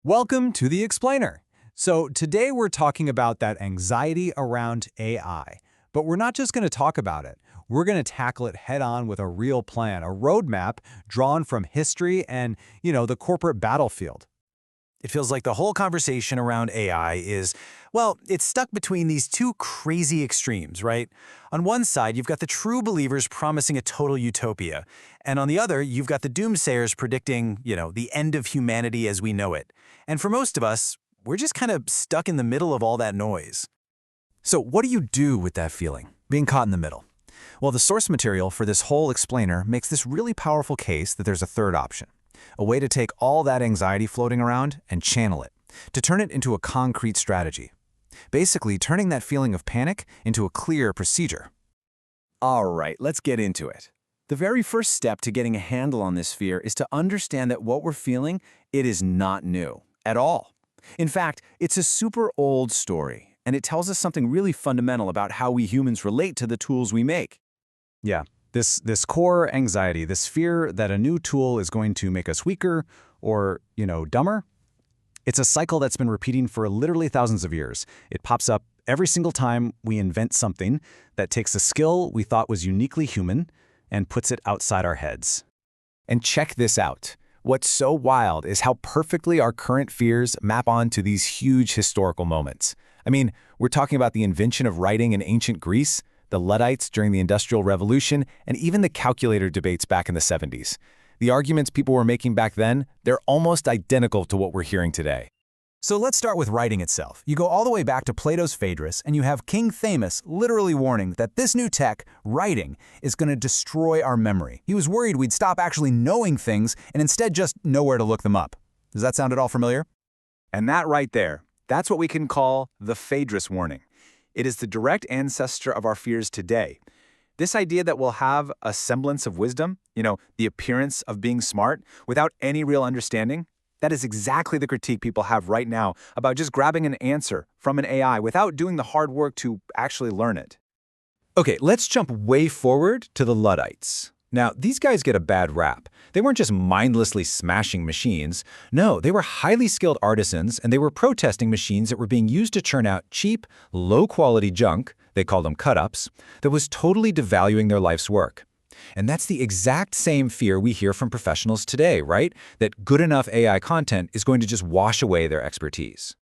Welcome to The Explainer. So today we're talking about that anxiety around AI. But we're not just going to talk about it. We're going to tackle it head-on with a real plan, a roadmap drawn from history and, the corporate battlefield. It feels like the whole conversation around AI is, well, it's stuck between these two crazy extremes, right? On one side, you've got the true believers promising a total utopia. And on the other, you've got the doomsayers predicting, the end of humanity as we know it. And for most of us, we're just kind of stuck in the middle of all that noise. So what do you do with that feeling, being caught in the middle? Well, the source material for this whole explainer makes this really powerful case that there's a third option. A way to take all that anxiety floating around and channel it, to turn it into a concrete strategy. Basically, turning that feeling of panic into a clear procedure. All right, let's get into it. The very first step to getting a handle on this fear is to understand that what we're feeling, it is not new at all. In fact, it's a super old story, and it tells us something really fundamental about how we humans relate to the tools we make. Yeah, this core anxiety, this fear that a new tool is going to make us weaker or, dumber, it's a cycle that's been repeating for literally thousands of years. It pops up every single time we invent something that takes a skill we thought was uniquely human and puts it outside our heads. And check this out. What's so wild is how perfectly our current fears map onto these huge historical moments. I mean, we're talking about the invention of writing in ancient Greece, the Luddites during the Industrial Revolution, and even the calculator debates back in the 70s. The arguments people were making back then, they're almost identical to what we're hearing today. So let's start with writing itself. You go all the way back to Plato's Phaedrus, and you have King Thamus literally warning that this new tech, writing, is going to destroy our memory. He was worried we'd stop actually knowing things and instead just know where to look them up. Does that sound at all familiar? And that right there, that's what we can call the Phaedrus warning. It is the direct ancestor of our fears today. This idea that we'll have a semblance of wisdom, the appearance of being smart, without any real understanding, that is exactly the critique people have right now about just grabbing an answer from an AI without doing the hard work to actually learn it. Okay, let's jump way forward to the Luddites. Now, these guys get a bad rap. They weren't just mindlessly smashing machines. No, they were highly skilled artisans, and they were protesting machines that were being used to churn out cheap, low-quality junk, they called them cut-ups, that was totally devaluing their life's work. And that's the exact same fear we hear from professionals today, right? That good enough AI content is going to just wash away their expertise.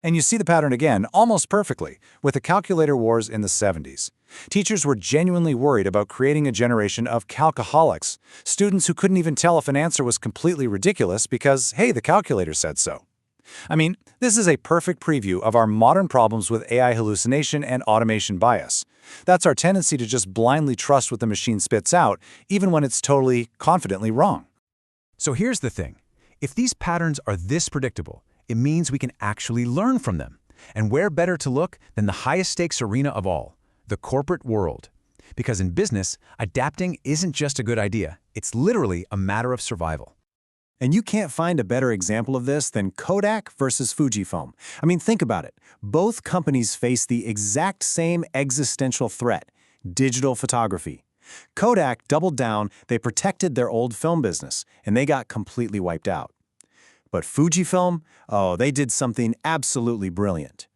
And you see the pattern again, almost perfectly, with the calculator wars in the 70s. Teachers were genuinely worried about creating a generation of calcaholics, students who couldn't even tell if an answer was completely ridiculous because, hey, the calculator said so. I mean, this is a perfect preview of our modern problems with AI hallucination and automation bias. That's our tendency to just blindly trust what the machine spits out, even when it's totally, confidently wrong. So here's the thing. If these patterns are this predictable, it means we can actually learn from them. And where better to look than the highest stakes arena of all, the corporate world. Because in business, adapting isn't just a good idea. It's literally a matter of survival. And you can't find a better example of this than Kodak versus Fujifilm. I mean, think about it. Both companies face the exact same existential threat, digital photography. Kodak doubled down, they protected their old film business, and they got completely wiped out. But Fujifilm, they did something absolutely brilliant.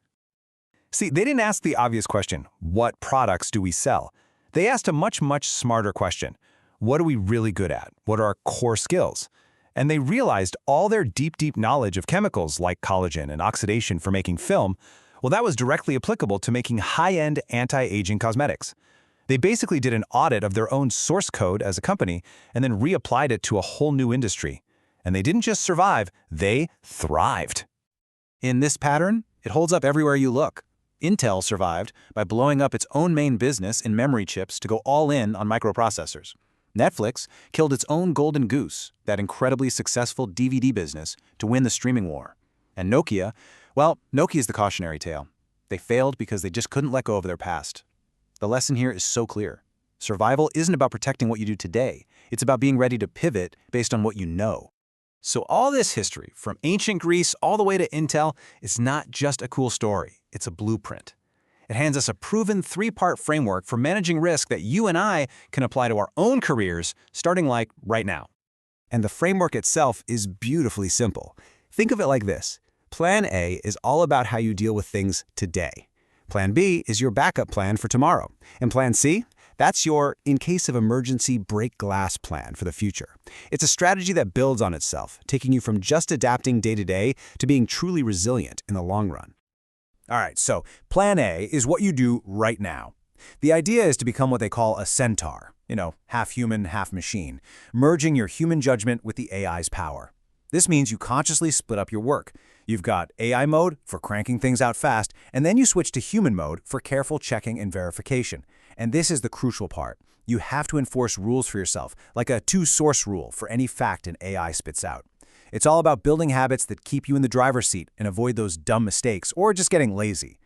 See, they didn't ask the obvious question, what products do we sell? They asked a much, much smarter question. What are we really good at? What are our core skills? And they realized all their deep, deep knowledge of chemicals like collagen and oxidation for making film, well, that was directly applicable to making high-end anti-aging cosmetics. They basically did an audit of their own source code as a company and then reapplied it to a whole new industry. And they didn't just survive, they thrived. In this pattern, it holds up everywhere you look. Intel survived by blowing up its own main business in memory chips to go all in on microprocessors. Netflix killed its own golden goose, that incredibly successful DVD business, to win the streaming war. And Nokia, well, Nokia's the cautionary tale. They failed because they just couldn't let go of their past. The lesson here is so clear. Survival isn't about protecting what you do today. It's about being ready to pivot based on what you know. So all this history, from ancient Greece all the way to Intel, is not just a cool story. It's a blueprint. It hands us a proven three-part framework for managing risk that you and I can apply to our own careers, starting right now. And the framework itself is beautifully simple. Think of it like this. Plan A is all about how you deal with things today. Plan B is your backup plan for tomorrow. And Plan C? That's your in case of emergency break glass plan for the future. It's a strategy that builds on itself, taking you from just adapting day to day to being truly resilient in the long run. All right, so Plan A is what you do right now. The idea is to become what they call a centaur, half human, half machine, merging your human judgment with the AI's power. This means you consciously split up your work. You've got AI mode for cranking things out fast, and then you switch to human mode for careful checking and verification. And this is the crucial part. You have to enforce rules for yourself, like a two-source rule for any fact an AI spits out. It's all about building habits that keep you in the driver's seat and avoid those dumb mistakes or just getting lazy.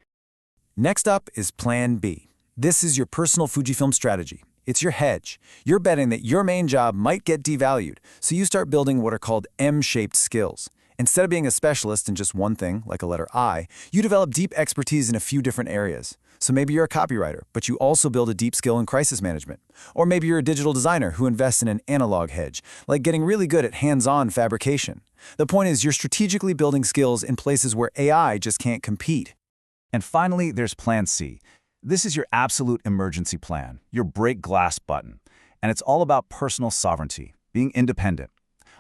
Next up is Plan B. This is your personal Fujifilm strategy. It's your hedge. You're betting that your main job might get devalued, so you start building what are called M-shaped skills. Instead of being a specialist in just one thing, like a letter I, you develop deep expertise in a few different areas. So maybe you're a copywriter, but you also build a deep skill in crisis management. Or maybe you're a digital designer who invests in an analog hedge, like getting really good at hands-on fabrication. The point is you're strategically building skills in places where AI just can't compete. And finally, there's Plan C. This is your absolute emergency plan, your break glass button. And it's all about personal sovereignty, being independent.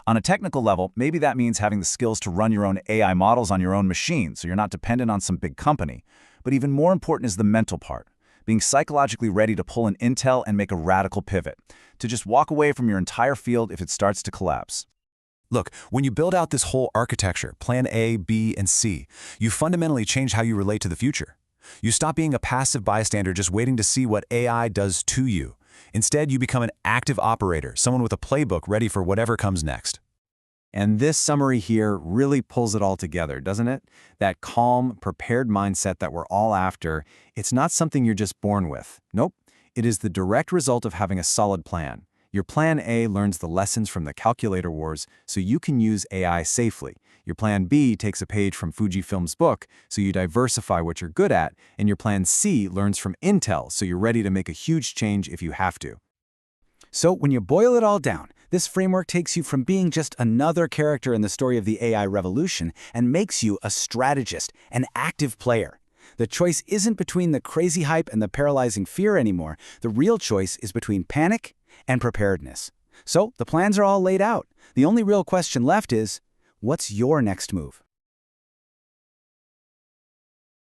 On a technical level, maybe that means having the skills to run your own AI models on your own machine so you're not dependent on some big company. But even more important is the mental part, being psychologically ready to pull an Intel and make a radical pivot, to just walk away from your entire field if it starts to collapse. Look, when you build out this whole architecture, Plan A, B, and C, you fundamentally change how you relate to the future. You stop being a passive bystander just waiting to see what AI does to you. Instead, you become an active operator, someone with a playbook ready for whatever comes next. And this summary here really pulls it all together, doesn't it? That calm, prepared mindset that we're all after, it's not something you're just born with. Nope, it is the direct result of having a solid plan. Your Plan A learns the lessons from the calculator wars so you can use AI safely. Your Plan B takes a page from Fujifilm's book so you diversify what you're good at, and your Plan C learns from Intel so you're ready to make a huge change if you have to. So when you boil it all down, this framework takes you from being just another character in the story of the AI revolution and makes you a strategist, an active player. The choice isn't between the crazy hype and the paralyzing fear anymore. The real choice is between panic and preparedness. So the plans are all laid out. The only real question left is, what's your next move?